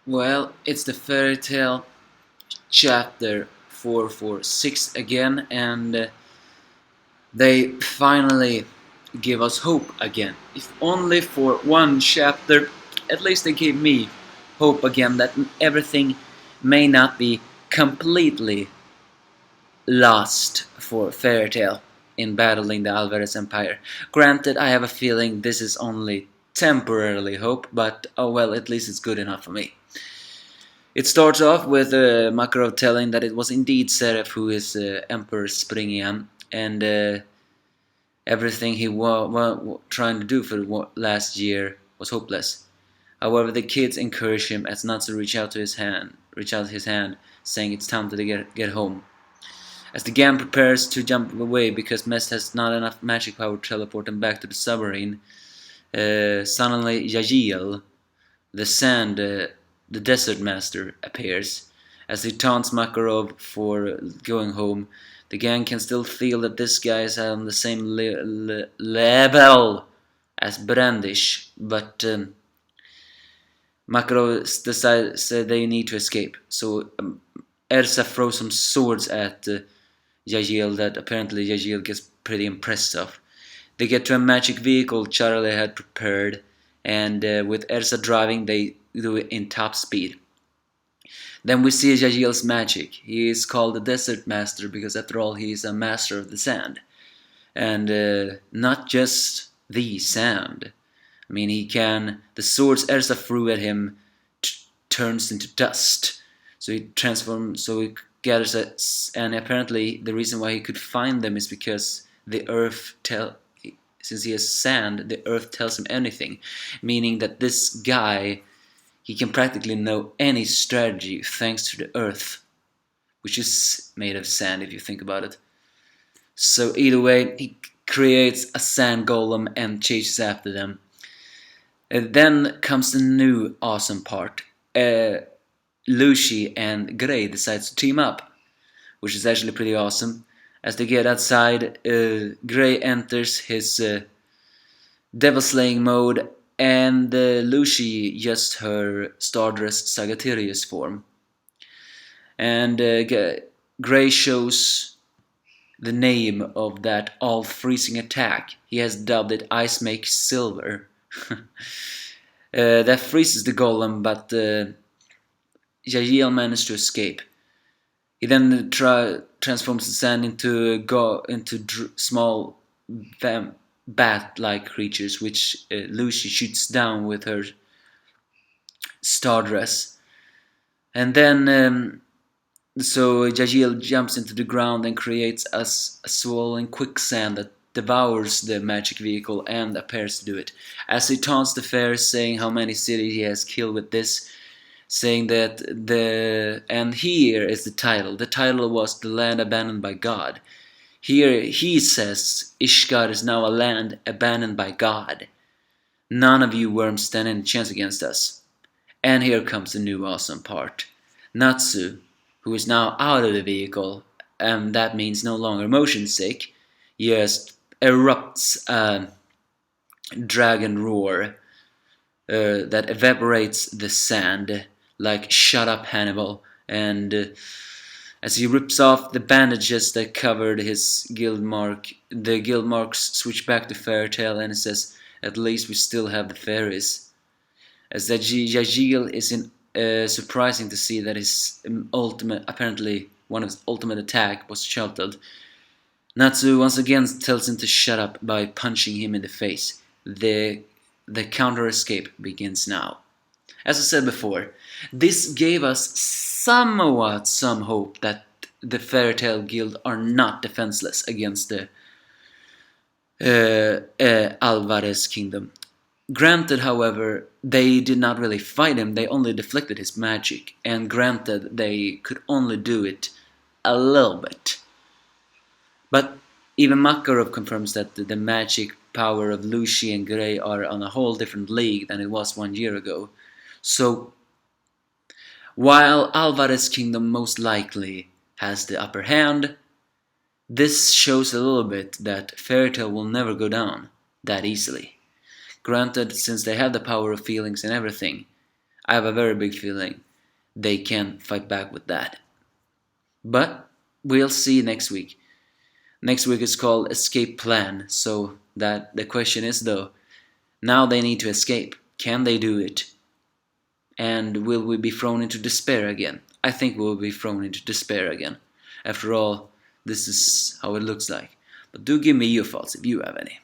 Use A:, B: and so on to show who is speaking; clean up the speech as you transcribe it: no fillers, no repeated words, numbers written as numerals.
A: Well, it's the fairy tale chapter 446 again, and they finally give us hope again. If only for one chapter, at least they gave me hope again that everything may not be completely lost for fairy tale in battling the Alvarez Empire. Granted, I have a feeling this is only temporarily hope, but oh well, at least it's good enough for me. It starts off with Makarov telling that it was indeed Seraph who is Emperor Springian, and everything he was trying to do for last year was hopeless. However, the kids encourage him as not to reach out his hand, saying it's time to get home. As the gang prepares to jump away because Mest has not enough magic power to teleport them back to the submarine, suddenly Yajiel, the desert master, appears. As he taunts Makarov for going home, the gang can still feel that this guy is on the same level as Brandish, but Makarov decides they need to escape. So Ersa throws some swords at Yajiel that apparently Yajiel gets pretty impressed of. They get to a magic vehicle Charlie had prepared, and with Ersa driving, they do it in top speed. Then we see Jajiel's magic. He is called the Desert Master because, after all, he is a master of the sand. And not just the sand. I mean, he can. The swords Ersa threw at him turns into dust. So he transforms. So he gathers it. And apparently, the reason why he could find them is because the earth since he has sand, the earth tells him anything, meaning that this guy, he can practically know any strategy thanks to the earth, which is made of sand if you think about it. So either way, he creates a sand golem and chases after them. And then comes the new awesome part. Lucy and Gray decides to team up, which is actually pretty awesome. As they get outside, Gray enters his devil slaying mode, and Lucy just her Stardust Sagittarius form. And Gray shows the name of that all-freezing attack. He has dubbed it Ice Make Silver. That freezes the golem, but Jagiel managed to escape. He then transforms the sand into small bat-like creatures, which Lucy shoots down with her Stardress. And then, so Jagiel jumps into the ground and creates a swollen quicksand that devours the magic vehicle and appears to do it. As he taunts the Fairies, saying how many cities he has killed with this, saying that and here is the title. The title was The Land Abandoned by God. Here he says Ishgard is now a land abandoned by God. None of you worms stand any chance against us. And here comes the new awesome part. Natsu, who is now out of the vehicle, and that means no longer motion sick, just erupts a dragon roar that evaporates the sand like "Shut up, Hannibal!" And as he rips off the bandages that covered his guild mark, the guild marks switch back to Fairytale, and it says, "At least we still have the fairies." As that Jagiel is surprising to see that his apparently one of his ultimate attack was sheltered. Natsu once again tells him to shut up by punching him in the face. The counter escape begins now. As I said before, this gave us somewhat some hope that the Fairytale Guild are not defenseless against the Alvarez Kingdom. Granted, however, they did not really fight him, they only deflected his magic, and granted, they could only do it a little bit. But even Makarov confirms that the magic power of Lucy and Grey are on a whole different league than it was 1 year ago. So, while Alvarez Kingdom most likely has the upper hand, this shows a little bit that Fairytale will never go down that easily. Granted, since they have the power of feelings and everything, I have a very big feeling they can fight back with that. But we'll see next week. Next week is called Escape Plan, so that the question is though, now they need to escape. Can they do it? And will we be thrown into despair again? I think we'll be thrown into despair again. After all, this is how it looks like. But do give me your thoughts if you have any.